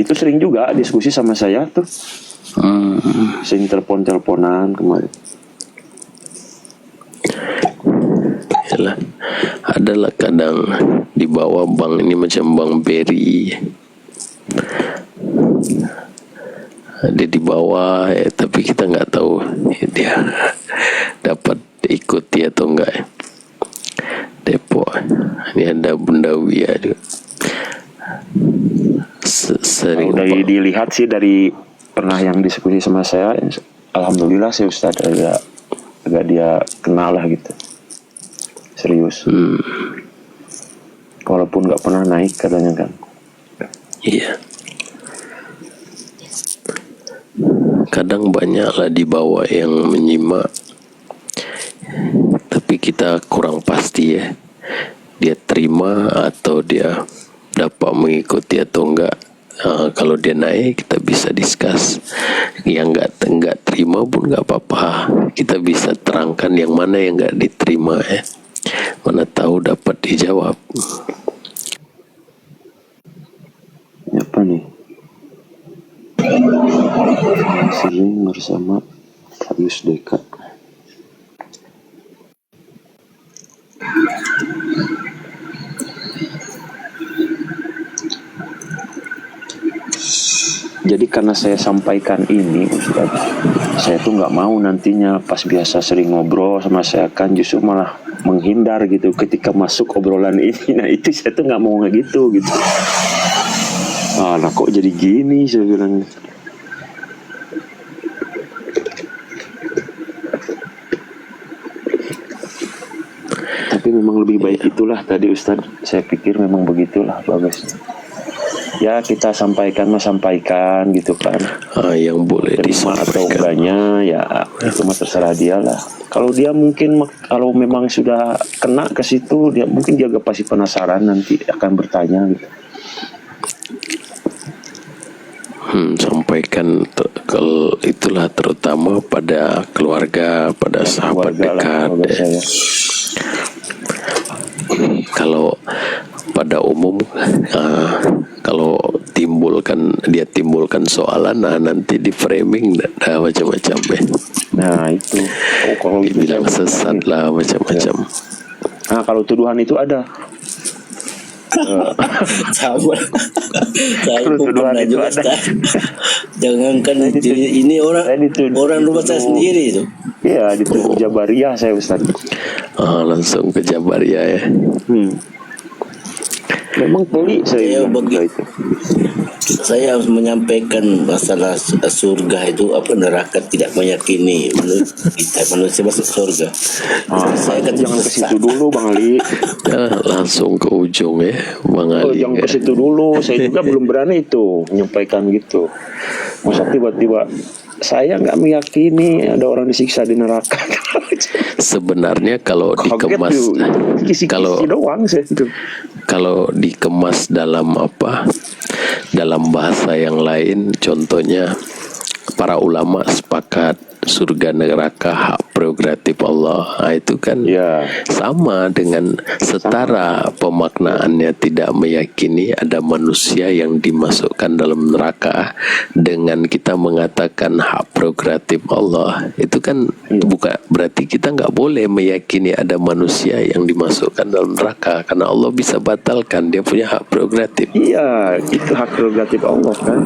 Itu sering juga diskusi sama saya tuh. Sering telepon-teleponan kemarin. Yalah, adalah kadang di bawah bank ini macam Bang Berry, dia di bawah ya, tapi kita nggak tahu ya, dia dapat ikuti atau enggak ya. Depok ini ada Bunda Wia juga. Sering Kalau dilihat sih dari pernah yang diskusi sama saya, alhamdulillah sih Ustadz agak dia kenal lah gitu, serius. Walaupun nggak pernah naik katanya kan. Iya. Kadang banyaklah di bawah yang menyimak, tapi kita kurang pasti ya, dia terima atau dia dapat mengikuti atau enggak. Kalau dia naik kita bisa discuss, yang enggak terima pun enggak apa-apa, kita bisa terangkan yang mana yang enggak diterima ya, mana tahu dapat dijawab. Apa nih? Sering bersama Pak Yusdeka. Jadi karena saya sampaikan ini Ustaz, saya tuh nggak mau nantinya pas biasa sering ngobrol sama saya kan justru malah menghindar gitu ketika masuk obrolan ini. Nah itu saya tuh nggak mau gitu. Nah kok jadi gini saya bilang. Tapi memang lebih baik itulah tadi Ustaz. Saya pikir memang begitulah bagusnya. Ya kita sampaikan gitu kan. Yang boleh terima disampaikan atau enggaknya ya itu mah terserah dia lah. Kalau dia mungkin kalau memang sudah kena ke situ, dia mungkin dia pasti penasaran nanti akan bertanya gitu. Sampaikan kalau itulah terutama pada keluarga, pada sahabat dekat ya. Kalau pada umum kalau dia timbulkan soalan, nanti di framing dah macam-macam ya. Nah itu kalau dibilang sesat lah macam-macam. Nah kalau tuduhan itu ada. Sabar. Saya pun pernah juga jangankan ini orang rumah saya sendiri itu. Iya dituduh Jabariyah saya Ustaz. Langsung ke Jabariyah ya. Memang pelik saya itu. Saya harus menyampaikan masalah surga itu neraka tidak meyakini manusia masuk surga. Saya kan jangan ke situ dulu Bang Ali. Langsung ke ujung ya Bang Ali. Jangan ke situ dulu. Saya juga belum berani itu menyampaikan gitu. Masa tiba-tiba saya nggak meyakini ada orang disiksa di neraka. Sebenarnya kalau dikemas kalau dikemas dalam dalam bahasa yang lain, contohnya para ulama sepakat surga neraka hak prerogatif Allah. Itu kan sama dengan setara pemaknaannya, tidak meyakini ada manusia yang dimasukkan dalam neraka dengan kita mengatakan hak prerogatif Allah. Itu kan bukan berarti kita nggak boleh meyakini ada manusia yang dimasukkan dalam neraka, karena Allah bisa batalkan, dia punya hak prerogatif. Iya, itu hak prerogatif Allah kan.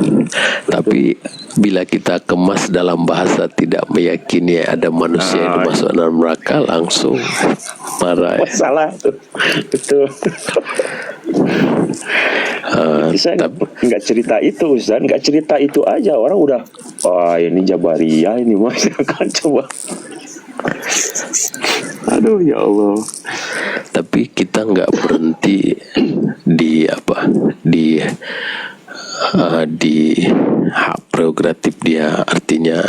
Tapi bila kita kemas dalam bahasa tidak meyakini ada manusia yang dimasukkan dalam neraka, langsung marah. Salah tuh. Betul. Saya nggak cerita itu Ustaz, nggak cerita itu aja orang udah ini Jabariyah ini mas kan coba. Aduh ya Allah. Tapi kita nggak berhenti di hak prerogatif dia, artinya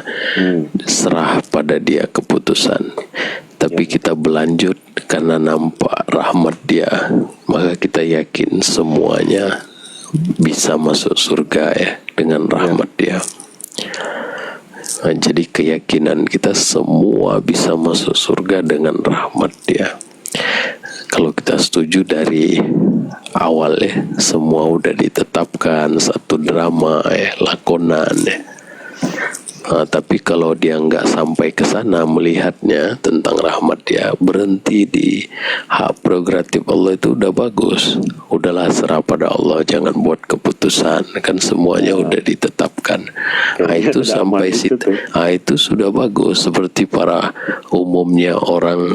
serah pada dia keputusan. Tapi kita berlanjut karena nampak rahmat dia, maka kita yakin semuanya bisa masuk surga ya dengan rahmat dia. Jadi keyakinan kita semua bisa masuk surga dengan rahmat dia. kalau kita setuju dari awal ya, semua udah ditetapkan satu drama lakonan ya. Tapi kalau dia nggak sampai ke sana melihatnya tentang rahmat dia, berhenti di hak prerogatif Allah, itu udah bagus. Udahlah serah pada Allah, jangan buat keputusan, kan semuanya udah ditetapkan. Itu sampai situ, itu sudah bagus. Seperti para umumnya orang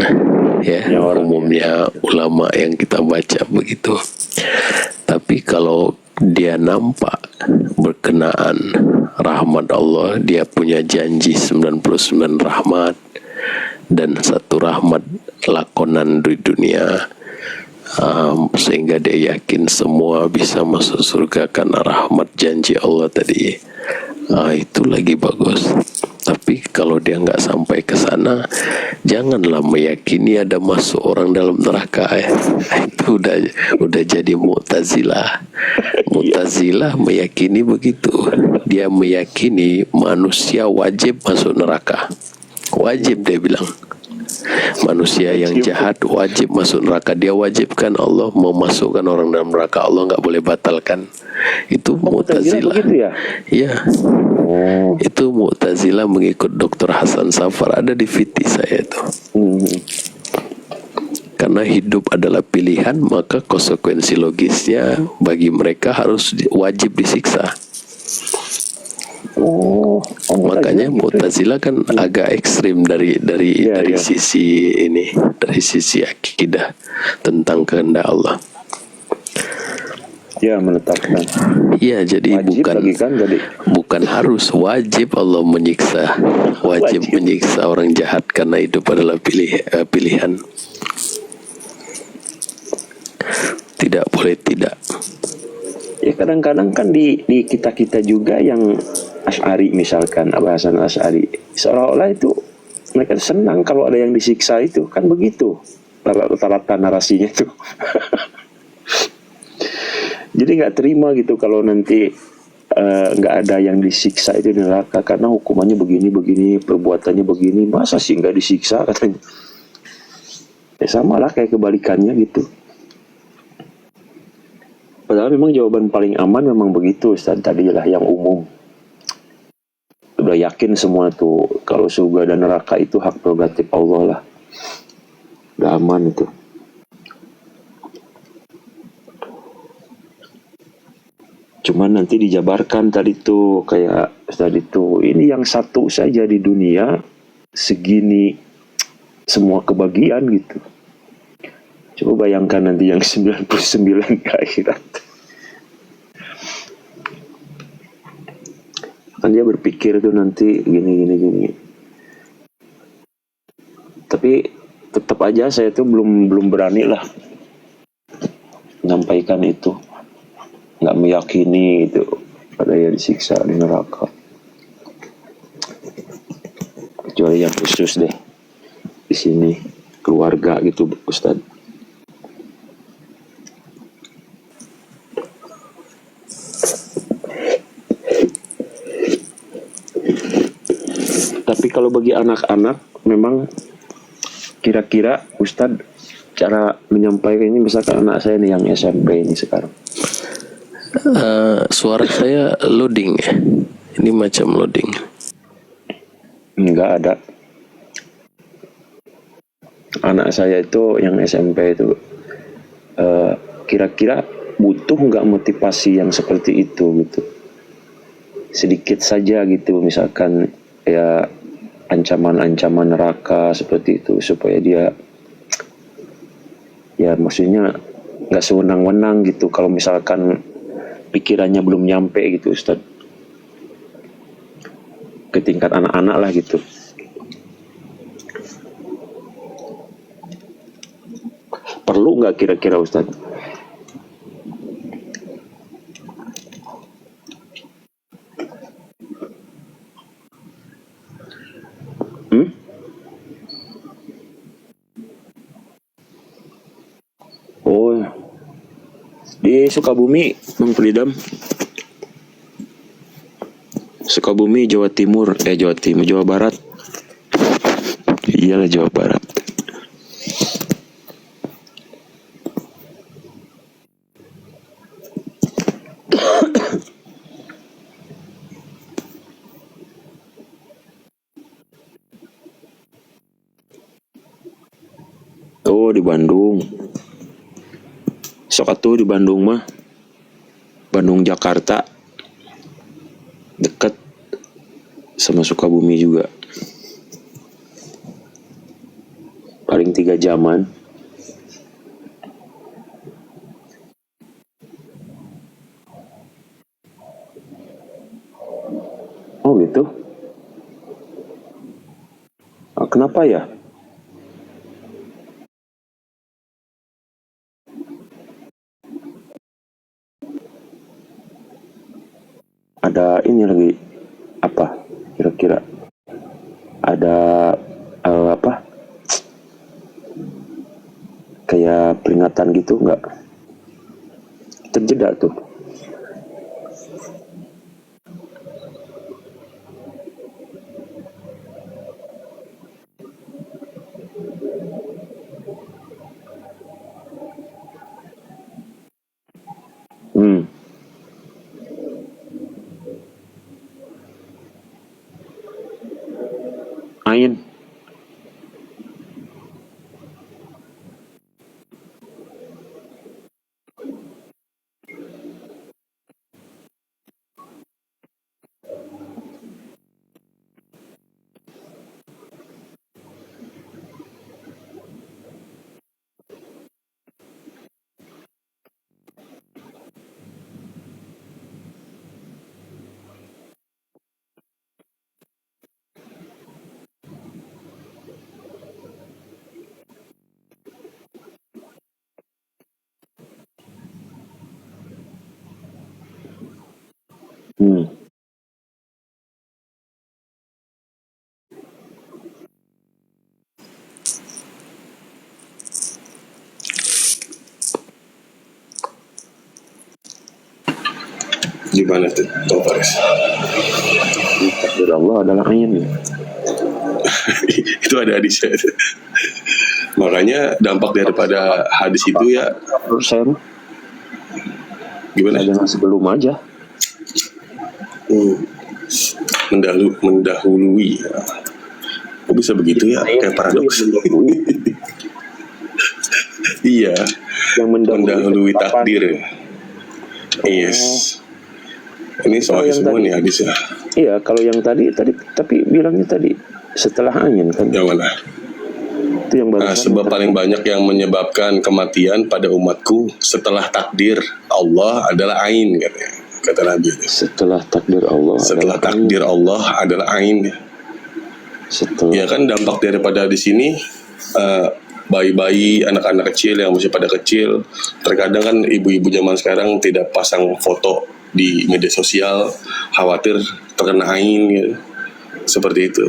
ya, umumnya ulama yang kita baca begitu. Tapi kalau dia nampak berkenaan rahmat Allah, dia punya janji 99 rahmat dan satu rahmat lakonan di dunia, sehingga dia yakin semua bisa masuk surga karena rahmat janji Allah tadi. Itu lagi bagus. Tapi kalau dia nggak sampai ke sana, janganlah meyakini ada masuk orang dalam neraka ya. Itu udah jadi Mu'tazilah. Mu'tazilah meyakini begitu. Dia meyakini manusia wajib masuk neraka. Wajib, dia bilang. Manusia yang jahat wajib masuk neraka. Dia wajibkan Allah memasukkan orang dalam neraka. Allah nggak boleh batalkan. Itu Mu'tazilah. Ya? Iya. Itu Mu'tazilah mengikut Dr. Hasan Safar, ada di VT saya itu. Karena hidup adalah pilihan, maka konsekuensi logisnya bagi mereka harus wajib disiksa. Makanya Mu'tazilah kan agak ekstrim dari sisi ini, dari sisi akidah tentang kehendak Allah. Ya, menetapkan. Iya, jadi wajib bukan harus, wajib Allah menyiksa, wajib menyiksa orang jahat karena hidup adalah pilihan. Tidak boleh tidak. Ya, kadang-kadang kan di kita juga yang Asy'ari misalkan, Abu Hasan Asy'ari, seolah-olah itu mereka senang kalau ada yang disiksa, itu kan begitu rata-rata narasinya itu. Jadi nggak terima gitu kalau nanti nggak ada yang disiksa itu di neraka karena hukumannya begini, perbuatannya begini, masa sih nggak disiksa katanya. Ya sama lah kayak kebalikannya gitu. Padahal memang jawaban paling aman memang begitu, Ustaz, tadi lah yang umum. Udah yakin semua tuh kalau surga dan neraka itu hak prerogatif Allah lah. Udah aman itu. Cuman nanti dijabarkan tadi tuh kayak tadi tuh, ini yang satu saja di dunia segini semua kebagian gitu. Coba bayangkan nanti yang 99 di akhirat. Kan dia berpikir tuh nanti gini. Tapi tetap aja saya tuh belum berani lah menyampaikan itu. Nggak meyakini itu ada yang disiksa di neraka, kecuali yang khusus deh di sini keluarga gitu, Ustaz. Tapi kalau bagi anak-anak memang kira-kira Ustaz cara menyampaikan ini, misalkan anak saya nih yang SMP ini sekarang. Suara saya loading ya? Ini macam loading. Enggak ada. Anak saya itu yang SMP itu kira-kira butuh nggak motivasi yang seperti itu gitu. Sedikit saja gitu, misalkan ya ancaman-ancaman neraka seperti itu, supaya dia ya maksudnya nggak sewenang-wenang gitu kalau misalkan pikirannya belum nyampe gitu, Ustaz, ke tingkat anak-anak lah gitu. Perlu nggak kira-kira, Ustaz? Oh, di Sukabumi, Bang Pridam. Sukabumi, Jawa Barat. Iyalah, Jawa Barat. di Bandung. Sok atuh di Bandung mah. Bandung Jakarta. Dekat sama Sukabumi juga. Paling 3 jaman. Oh gitu. Kenapa ya? Ada ini lagi apa? Kira-kira ada apa? Kayak peringatan gitu nggak? Terjeda tuh. Ain. Gimana tuh, Bang Faris? Takdir Allah adalah ain. Itu ada hadisnya. Makanya dampak daripada hadis itu ya, Menurut saya mah, gimana? jangan sebelum aja. Mendahului. Kok bisa begitu ya? Kayak paradoks. Iya, Yang mendahului takdir. Yes. Ini soal yang semua tadi- nih hadisnya. Iya, kalau yang tadi tapi bilangnya tadi setelah ain kan. Yang mana? Itu yang barusan. Sebab paling banyak yang menyebabkan kematian pada umatku setelah takdir Allah adalah ain, katanya. Kata Nabi itu. Setelah takdir Allah. Setelah adalah ain. takdir Allah adalah ain. Setelah Ya kan dampak daripada di sini bayi-bayi, anak-anak kecil yang masih pada kecil, terkadang kan ibu-ibu zaman sekarang tidak pasang foto di media sosial, khawatir terkena ain gitu. Seperti itu.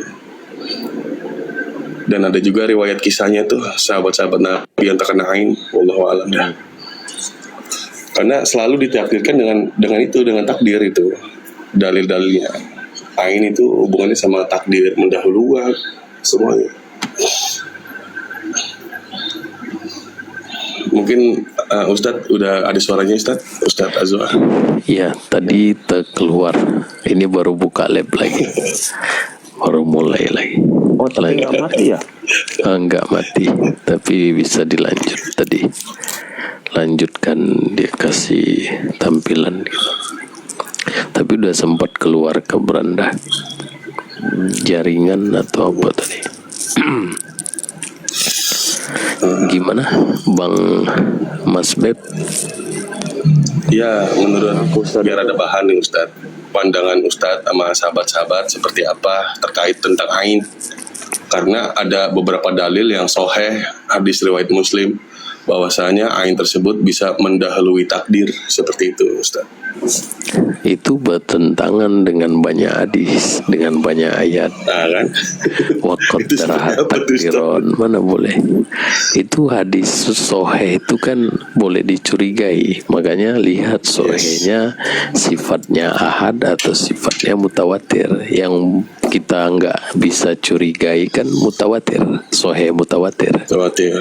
Dan ada juga riwayat kisahnya tuh sahabat-sahabat Nabi yang terkena ain, wallahu a'lam ya. Karena selalu ditakdirkan dengan takdir itu. Dalil-dalilnya. Ain itu hubungannya sama takdir, mendahului semuanya. Mungkin Ustadz udah ada suaranya, Ustadz Azwar. Ya, tadi keluar. Ini baru buka lab lagi. Baru mulai lagi. Oh, tapi nggak mati ya? Enggak mati, tapi bisa dilanjut tadi. Lanjutkan, dia kasih tampilan gitu. Tapi udah sempat keluar ke beranda. Jaringan atau apa tadi? Gimana Bang Mas Beb? Ya, menurut biar ada bahan nih Ustadz. Pandangan Ustadz sama sahabat-sahabat seperti apa terkait tentang ain. Karena ada beberapa dalil yang sahih hadis riwayat Muslim bahwasanya ain tersebut bisa mendahului takdir, seperti itu Ustadz. Itu bertentangan dengan banyak hadis, dengan banyak ayat. Nah kan? Waqad Itu darahat seperti apa tuh, Ustaz? takdiron, mana boleh. Itu hadis sahih itu kan boleh dicurigai. Makanya lihat sahihnya sifatnya ahad atau sifatnya mutawatir. Yang kita nggak bisa curigai kan mutawatir, sahih mutawatir. Khawatir.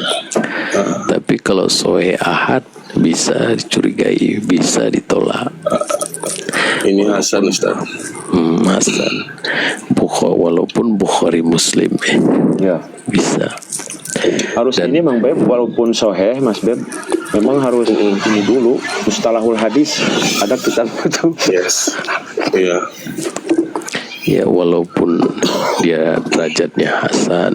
Tapi kalau sahih ahad bisa dicurigai, bisa ditolak. Ini Hasan Ustadz. Hasan. Walaupun Bukhari Muslim Ya. bisa. Harus Dan- ini Mang Beb, walaupun soheh Mas Beb, memang harus ini dulu mustalahul hadis, ada kitab itu. Yes. Iya. Ya walaupun dia derajatnya hasan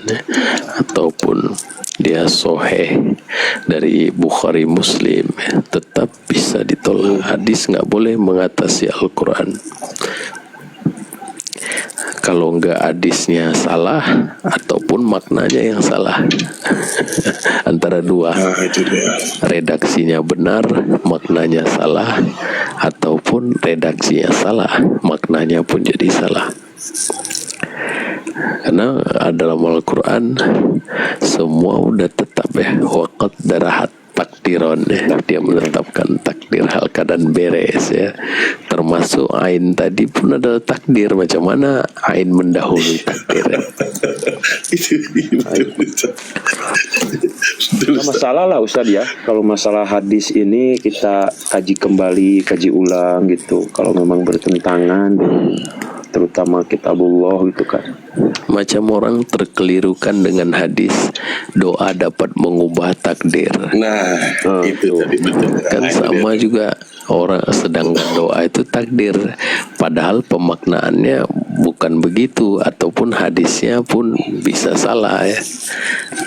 ataupun dia soheh dari Bukhari Muslim, tetap bisa ditolak. Hadis nggak boleh mengatasi Al-Quran. Kalau nggak hadisnya salah ataupun maknanya yang salah. Antara dua. Nah, itu dia. Redaksinya benar, maknanya salah, ataupun redaksinya salah, maknanya pun jadi salah. Karena dalam Al-Quran semua udah tetap ya, waqad darahat takdiron ya. Dia menetapkan takdir hal keadaan beres ya. Termasuk ain tadi pun adalah takdir. Macam mana ain mendahului takdir ya. Itu betul. Nggak masalah lah Ustaz ya, kalau masalah hadis ini kita kaji kembali, kaji ulang gitu. Kalau memang bertentangan dengan terutama kitabullah gitu kan. Macam orang terkelirukan dengan hadis doa dapat mengubah takdir. Nah, itu tadi betul. Kan Nah, itu sama dia. juga orang, sedangkan doa itu takdir, padahal pemaknaannya bukan begitu, ataupun hadisnya pun bisa salah ya,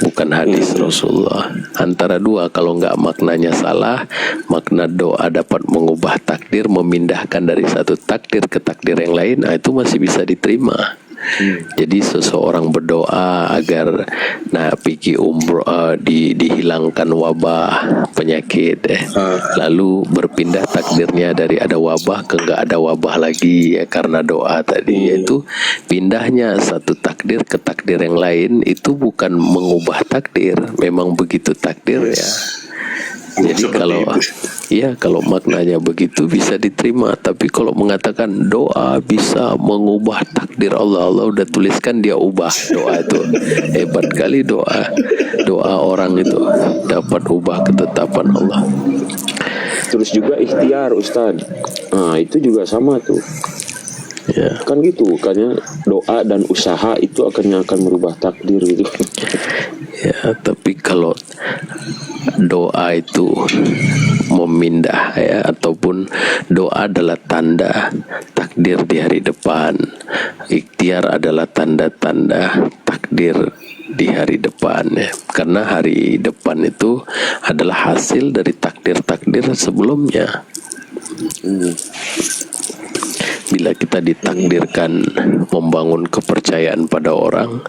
bukan hadis Rasulullah. Antara dua, kalau nggak maknanya salah, makna doa dapat mengubah takdir, memindahkan dari satu takdir ke takdir yang lain, nah itu masih bisa diterima. Jadi seseorang berdoa agar pergi umroh, dihilangkan wabah penyakit lalu berpindah takdirnya dari ada wabah ke nggak ada wabah lagi ya, karena doa tadi. Yaitu pindahnya satu takdir ke takdir yang lain, itu bukan mengubah takdir, memang begitu takdir ya. Jadi kalau maknanya begitu bisa diterima. Tapi kalau mengatakan doa bisa mengubah takdir Allah, Allah udah tuliskan dia ubah doa itu. Hebat kali doa orang itu dapat ubah ketetapan Allah. Terus juga ikhtiar Ustaz. Nah itu juga sama tuh. Ya. Kan gitu, kan doa dan usaha itu akan merubah takdir gitu. Ya, tapi kalau doa itu memindah ya, ataupun doa adalah tanda takdir di hari depan, ikhtiar adalah tanda-tanda takdir di hari depan ya. Karena hari depan itu adalah hasil dari takdir-takdir sebelumnya. Bila kita ditakdirkan membangun kepercayaan pada orang,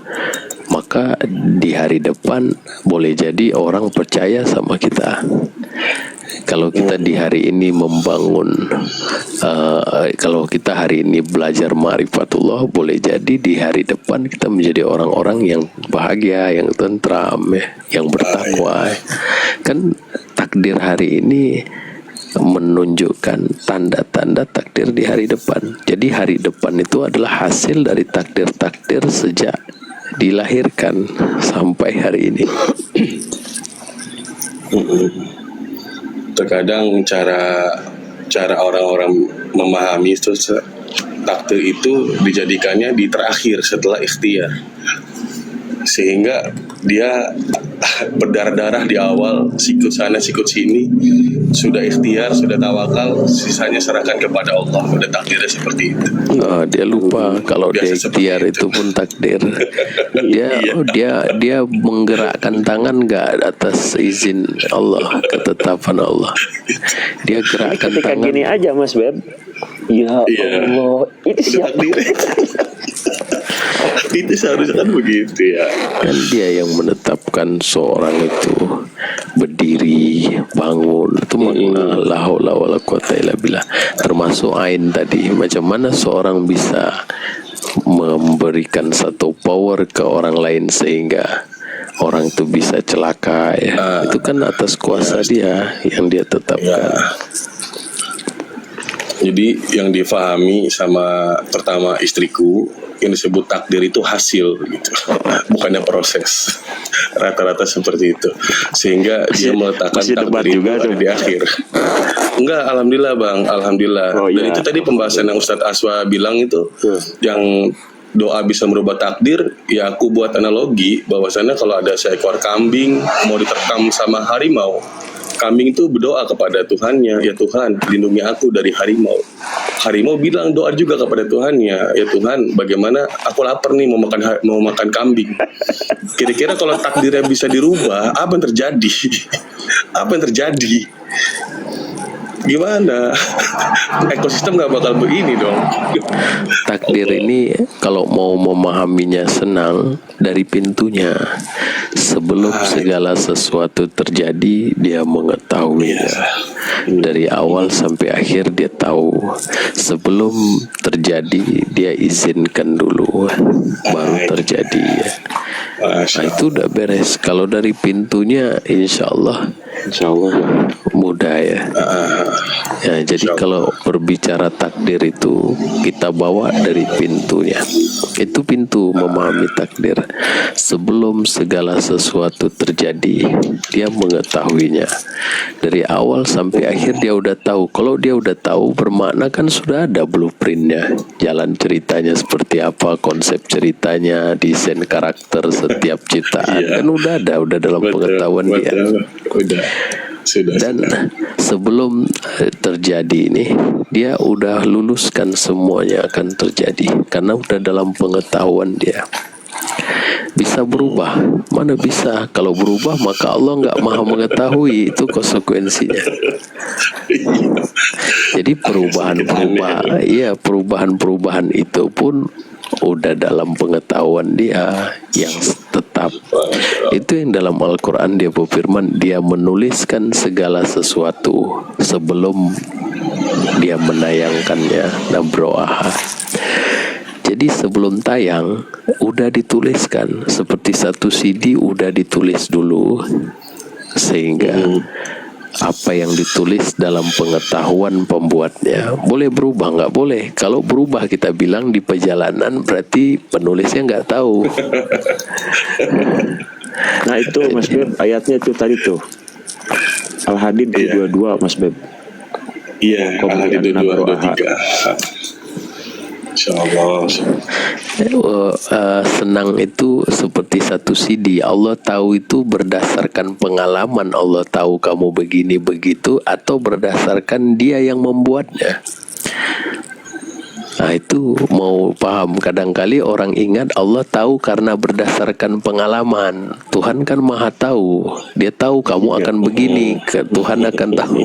maka di hari depan boleh jadi orang percaya sama kita. Kalau kita di hari ini membangun, kalau kita hari ini belajar ma'rifatullah, boleh jadi di hari depan kita menjadi orang-orang yang bahagia, yang tentram, yang bertakwa. Kan takdir hari ini menunjukkan tanda-tanda takdir di hari depan. Jadi hari depan itu adalah hasil dari takdir-takdir sejak dilahirkan sampai hari ini. Terkadang cara orang-orang memahami itu takdir itu dijadikannya di terakhir setelah ikhtiar, sehingga dia berdarah-darah di awal, sikut sana sikut sini, sudah ikhtiar, sudah tawakal, sisanya serahkan kepada Allah. Udah takdirnya seperti itu. Dia lupa kalau dia Biasa ikhtiar seperti itu pun takdir. Dia menggerakkan tangan nggak atas izin Allah, ketetapan Allah. Dia gerakkan Ketika tangan. gini aja Mas Beb, ya Iya. Allah, itu Udah siapa? takdirnya. Itu seharusnya kan begitu ya. Dan dia yang menetapkan seorang itu berdiri, bangun, itu makna la haula wala quwata illa billah. Termasuk ain tadi, macam mana seorang bisa memberikan satu power ke orang lain sehingga orang itu bisa celaka ya. Itu kan atas kuasa dia yang dia tetapkan. Jadi yang difahami sama pertama istriku, yang disebut takdir itu hasil gitu, bukannya proses. Rata-rata seperti itu, sehingga dia meletakkan masih debat takdir itu juga ada tuh. di akhir. Enggak, alhamdulillah bang, alhamdulillah. Oh, Dan iya. itu tadi pembahasan yang Ustadz Aswa bilang itu, yang doa bisa merubah takdir, ya aku buat analogi bahwasannya kalau ada seekor kambing mau diterkam sama harimau, kambing itu berdoa kepada Tuhannya, ya Tuhan lindungi aku dari harimau. Harimau bilang doa juga kepada Tuhannya, ya Tuhan bagaimana aku lapar nih mau makan kambing. Kira-kira kalau takdirnya bisa dirubah, apa yang terjadi? Apa yang terjadi? Gimana? Ekosistem nggak bakal begini dong. Takdir ini kalau mau memahaminya senang dari pintunya. Sebelum segala sesuatu terjadi, dia mengetahuinya. Dari awal sampai akhir dia tahu. Sebelum terjadi, dia izinkan dulu, baru terjadi. Nah, itu udah beres. Kalau dari pintunya, insya Allah mudah ya. Ya, jadi kalau berbicara takdir itu kita bawa dari pintunya. Itu pintu memahami takdir. Sebelum segala sesuatu terjadi, dia mengetahuinya. Dari awal sampai akhir dia udah tahu. Kalau dia udah tahu, bermakna kan sudah ada blueprintnya. Jalan ceritanya seperti apa, konsep ceritanya, desain karakter setiap ciptaan. Kan udah ada, udah dalam pengetahuan dia. Dan sebelum terjadi ini, dia udah luluskan semuanya akan terjadi karena udah dalam pengetahuan dia. Bisa berubah, mana bisa? Kalau berubah maka Allah nggak maha mengetahui, itu konsekuensinya. Jadi perubahan itu pun udah dalam pengetahuan dia yang tetap. Itu yang dalam Al-Quran dia berfirman, dia menuliskan segala sesuatu sebelum dia menayangkannya. Nabro'aha. Jadi sebelum tayang udah dituliskan, seperti satu CD udah ditulis dulu, sehingga apa yang ditulis dalam pengetahuan pembuatnya boleh berubah, nggak boleh. Kalau berubah kita bilang di perjalanan berarti penulisnya nggak tahu. Nah itu Mas Beb, ayatnya itu tadi tuh Al-Hadid 22 Mas Beb. Iya, Al-Hadid 22. InsyaAllah. Senang itu seperti satu CD. Allah tahu itu berdasarkan pengalaman. Allah tahu kamu begini begitu, atau berdasarkan dia yang membuatnya. Nah itu mau paham. Kadang-kali orang ingat Allah tahu karena berdasarkan pengalaman. Tuhan kan maha tahu. Dia tahu kamu akan begini, Tuhan akan tahu.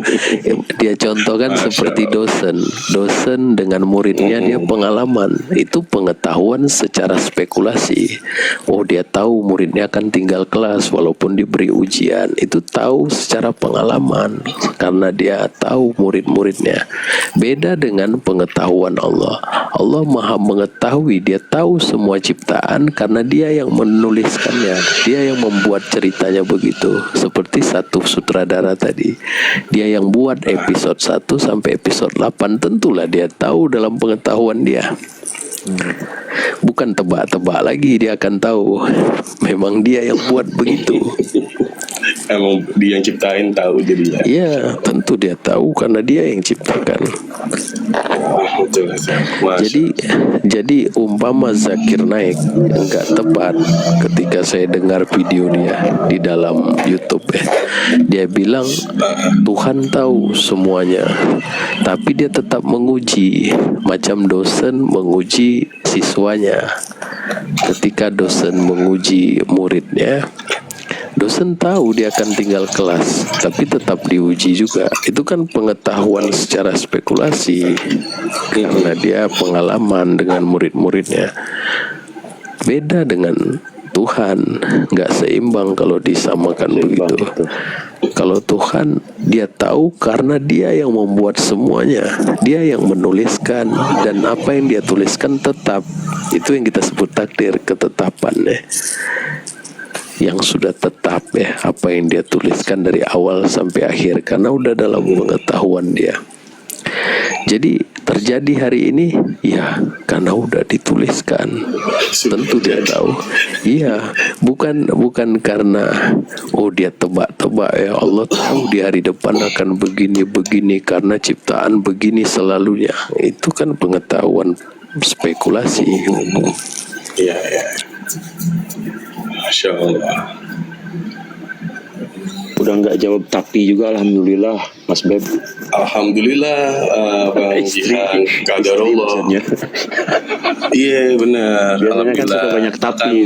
Dia contohkan seperti dosen dengan muridnya, dia pengalaman. Itu pengetahuan secara spekulasi. Oh dia tahu muridnya akan tinggal kelas walaupun diberi ujian. Itu tahu secara pengalaman karena dia tahu murid-muridnya. Beda dengan pengetahuan Allah. Allah maha mengetahui, dia tahu semua ciptaan karena dia yang menuliskannya, dia yang membuat ceritanya begitu. Seperti satu sutradara tadi, dia yang buat episode 1 sampai episode 8, tentulah dia tahu dalam pengetahuan dia. Bukan tebak-tebak lagi, dia akan tahu. Memang dia yang buat begitu. Emang dia yang ciptain tahu jadinya. Iya, tentu dia tahu karena dia yang ciptakan. Jadi umpama Zakir Naik enggak tepat ketika saya dengar video dia di dalam YouTube ya. Dia bilang Tuhan tahu semuanya, tapi dia tetap menguji, macam dosen menguji siswanya. Ketika dosen menguji muridnya, dosen tahu dia akan tinggal kelas, tapi tetap diuji juga. Itu kan pengetahuan secara spekulasi, karena dia pengalaman dengan murid-muridnya. Beda dengan Tuhan, nggak seimbang kalau disamakan begitu. Kalau Tuhan, dia tahu karena dia yang membuat semuanya, dia yang menuliskan, dan apa yang dia tuliskan tetap. Itu yang kita sebut takdir, ketetapannya. Yang sudah tetap ya, apa yang dia tuliskan dari awal sampai akhir, karena udah dalam pengetahuan dia. Jadi terjadi hari ini ya karena udah dituliskan, tentu dia tahu. Iya, bukan karena dia tebak-tebak ya, Allah tahu di hari depan akan begini karena ciptaan begini selalunya. Itu kan pengetahuan spekulasi. Iya, iya. Masya Allah. Udah nggak jawab tapi juga alhamdulillah Mas Beb. Alhamdulillah, Bang Jihan, kadarullah. maksudnya. Iya benar. Biasanya kan suka banyak tapi.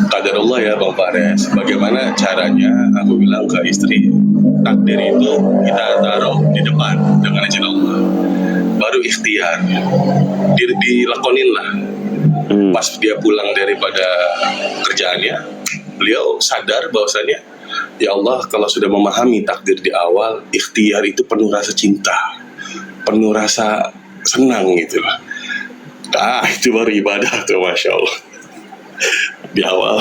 Kadarullah ya Bang Fares. Bagaimana caranya? Aku bilang ke istri, takdir itu kita taruh di depan dengan izin Allah. Baru ikhtiar, dilakonin lah. Pas dia pulang daripada kerjaannya, beliau sadar bahwasannya, ya Allah, kalau sudah memahami takdir di awal, ikhtiar itu penuh rasa cinta, penuh rasa senang gitu lah. Itu baru ibadah tuh, Masya Allah. Di awal.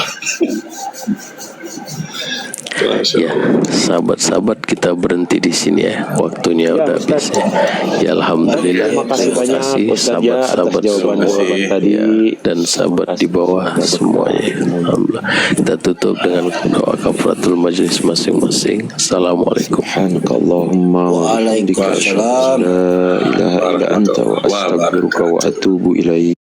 Ya, sahabat-sahabat, kita berhenti di sini ya. Waktunya Ya, udah Ustaz. habis. Ya, alhamdulillah. Terima kasih banyak Ustaz ya atas sahabat-sahabat jawaban-jawaban semua tadi. ya, dan sahabat di bawah semuanya. Alhamdulillah. Kita tutup dengan doa kafaratul majlis masing-masing. Assalamualaikum. Subhanakallahumma wa bihamdika asyhadu an la ilaha illa anta wa astaghfiruka wa atubu ilaik.